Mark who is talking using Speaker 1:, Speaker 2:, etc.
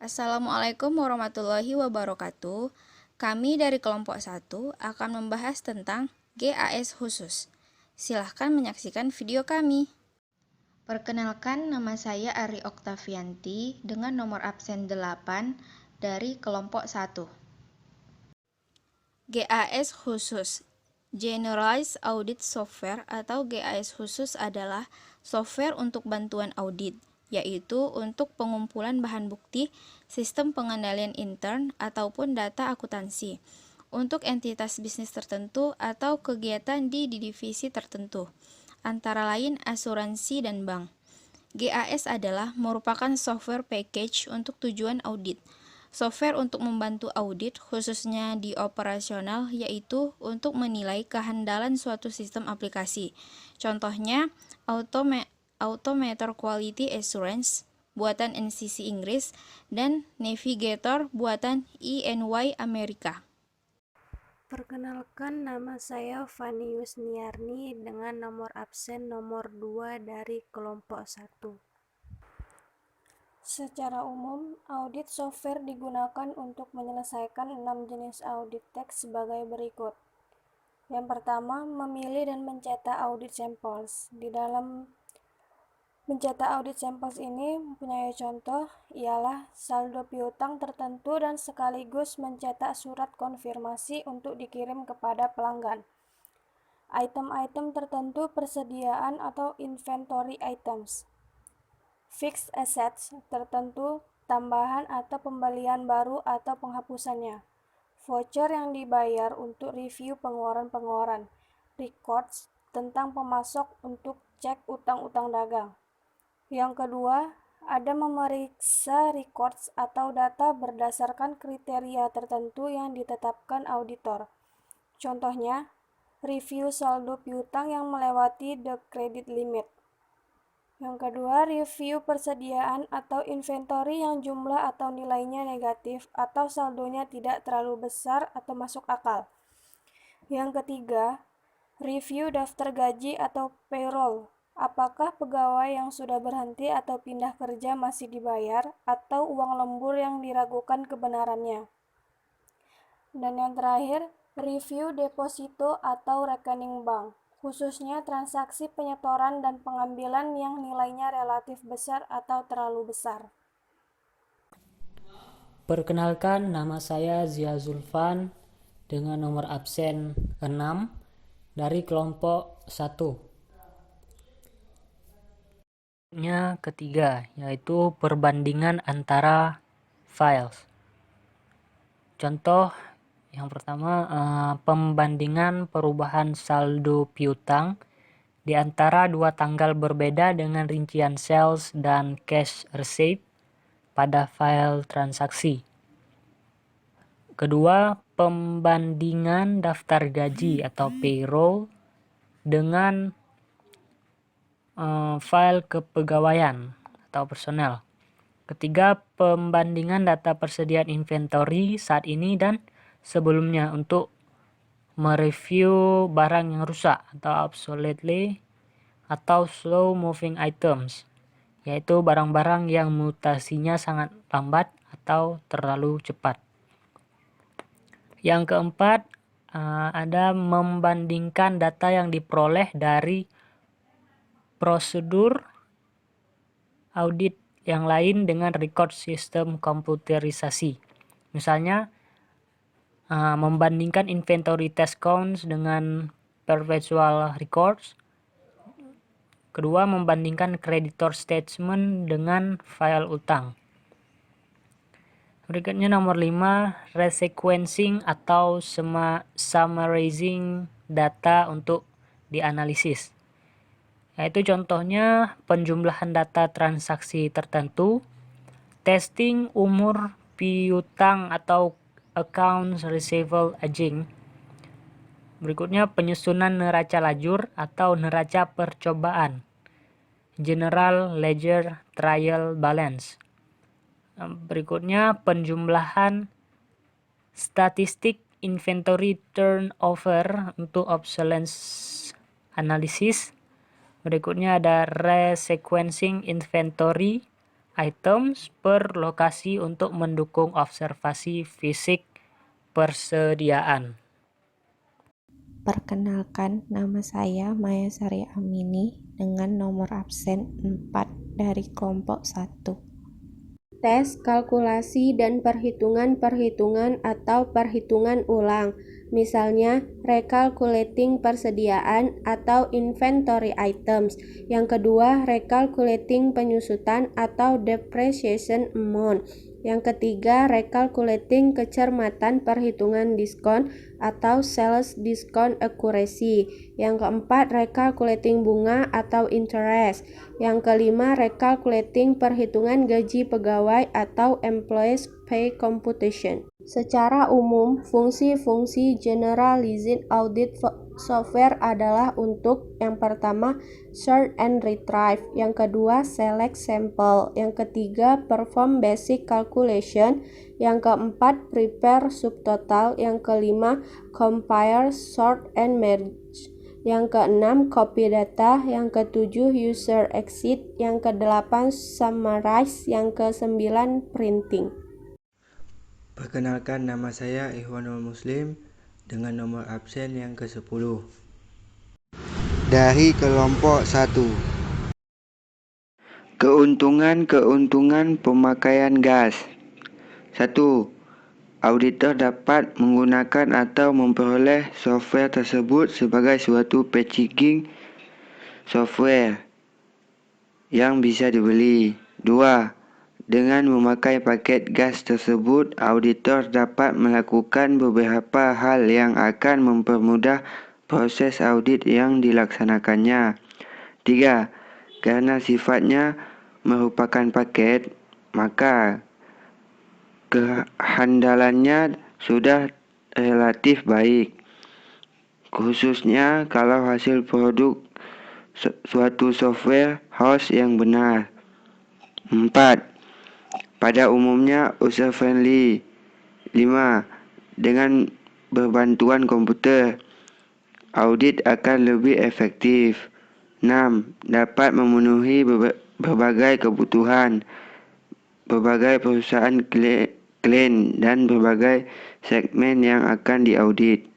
Speaker 1: Assalamualaikum warahmatullahi wabarakatuh. Kami dari kelompok 1 akan membahas tentang GAS khusus. Silahkan menyaksikan video kami. Perkenalkan, nama saya Ari Oktavianti dengan nomor absen 8 dari kelompok 1. GAS khusus Generalized Audit Software atau GAS khusus adalah software untuk bantuan audit, yaitu untuk pengumpulan bahan bukti, sistem pengendalian intern, ataupun data akuntansi untuk entitas bisnis tertentu atau kegiatan di divisi tertentu, antara lain asuransi dan bank. GAS adalah merupakan software package untuk tujuan audit. Software untuk membantu audit, khususnya di operasional, yaitu untuk menilai kehandalan suatu sistem aplikasi. Contohnya, Automator Quality Assurance buatan NCC Inggris dan Navigator buatan EY Amerika.
Speaker 2: Perkenalkan, nama saya Fani Yusniarni dengan nomor absen nomor 2 dari kelompok 1. Secara umum, audit software digunakan untuk menyelesaikan 6 jenis audit teks sebagai berikut. Yang pertama, memilih dan mencetak audit samples. Di dalam mencetak audit samples ini mempunyai contoh ialah saldo piutang tertentu dan sekaligus mencetak surat konfirmasi untuk dikirim kepada pelanggan. Item-item tertentu persediaan atau inventory items. Fixed assets tertentu tambahan atau pembelian baru atau penghapusannya. Voucher yang dibayar untuk review pengeluaran-pengeluaran. Records tentang pemasok untuk cek utang-utang dagang. Yang kedua, ada memeriksa records atau data berdasarkan kriteria tertentu yang ditetapkan auditor. Contohnya, review saldo piutang yang melewati the credit limit. Yang kedua, review persediaan atau inventory yang jumlah atau nilainya negatif atau saldonya tidak terlalu besar atau masuk akal. Yang ketiga, review daftar gaji atau payroll. Apakah pegawai yang sudah berhenti atau pindah kerja masih dibayar atau uang lembur yang diragukan kebenarannya. Dan yang terakhir, review deposito atau rekening bank, khususnya transaksi penyetoran dan pengambilan yang nilainya relatif besar atau terlalu besar.
Speaker 3: Perkenalkan, nama saya Zia Zulfan dengan nomor absen 6 dari kelompok 1. Yang ketiga, yaitu perbandingan antara files. Contoh yang pertama, pembandingan perubahan saldo piutang di antara dua tanggal berbeda dengan rincian sales dan cash receipt pada file transaksi. Kedua, pembandingan daftar gaji atau payroll dengan file kepegawaian atau personel. Ketiga, pembandingan data persediaan inventory saat ini dan sebelumnya untuk mereview barang yang rusak atau obsolete atau slow moving items, yaitu barang-barang yang mutasinya sangat lambat atau terlalu cepat. Yang keempat, ada membandingkan data yang diperoleh dari prosedur audit yang lain dengan record sistem komputerisasi. Misalnya, membandingkan inventory test counts dengan perpetual records. Kedua, membandingkan creditor statement dengan file utang. Berikutnya nomor 5, resequencing atau summarizing data untuk dianalisis. Yaitu contohnya penjumlahan data transaksi tertentu, testing umur piutang atau accounts receivable aging. Berikutnya penyusunan neraca lajur atau neraca percobaan, general ledger trial balance. Berikutnya penjumlahan statistik inventory turnover untuk obsolescence analysis. Berikutnya ada resequencing inventory items per lokasi untuk mendukung observasi fisik persediaan.
Speaker 4: Perkenalkan, nama saya Maya Sari Amini dengan nomor absen 4 dari kelompok 1. Tes, kalkulasi, dan perhitungan-perhitungan atau perhitungan ulang. Misalnya, recalculating persediaan atau inventory items. Yang kedua, recalculating penyusutan atau depreciation amount. Yang ketiga, recalculating kecermatan perhitungan diskon atau sales discount accuracy. Yang keempat, recalculating bunga atau interest. Yang kelima, recalculating perhitungan gaji pegawai atau employees pay computation. Secara umum, fungsi-fungsi generalized audit software adalah untuk yang pertama, sort and retrieve, yang kedua, select sample, yang ketiga, perform basic calculation, yang keempat, prepare subtotal, yang kelima, compare, sort, and merge, yang keenam, copy data, yang ketujuh, user exit, yang kedelapan, summarize, yang kesembilan, printing.
Speaker 5: Perkenalkan, nama saya Ikhwanul Muslim dengan nomor absen yang ke-10 dari kelompok 1. Keuntungan pemakaian gas. 1. Auditor dapat menggunakan atau memperoleh software tersebut sebagai suatu packaging software yang bisa dibeli. 2. Dengan memakai paket gas tersebut, auditor dapat melakukan beberapa hal yang akan mempermudah proses audit yang dilaksanakannya. 3. Karena sifatnya merupakan paket, maka kehandalannya sudah relatif baik, khususnya kalau hasil produk suatu software house yang benar. 4. Pada umumnya user-friendly. 5. Dengan berbantuan komputer, audit akan lebih efektif. 6. Dapat memenuhi berbagai kebutuhan, berbagai perusahaan klien, dan berbagai segmen yang akan diaudit.